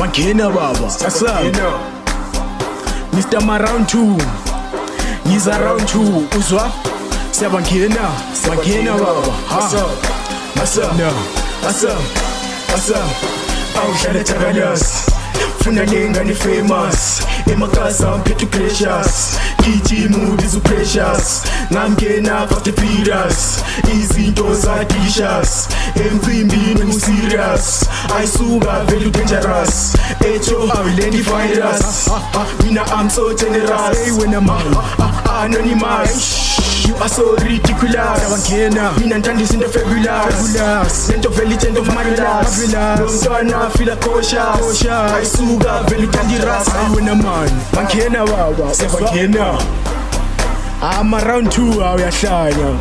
Mangena baba, sasa Mr. Maround 2 Ngiza round 2 uzwa Siyabangena, mangena baba. Asa awuhlala Thakalas funa lengane famous emakasa mphethu precious kithi movies precious ngamngena fast furious izinto zadishas emcimbini serious ayisuka very dangerous etho awulendi virus mina I'm so generous hey when I'm anonymous you are so ridiculous yabangena mina ntandisa into fabulous lento vele itend of marvelous lomntwana feel cautious ayisuka vele dangerous hey when I'm mangena baba sebangena I'm around 2 awuyahlanya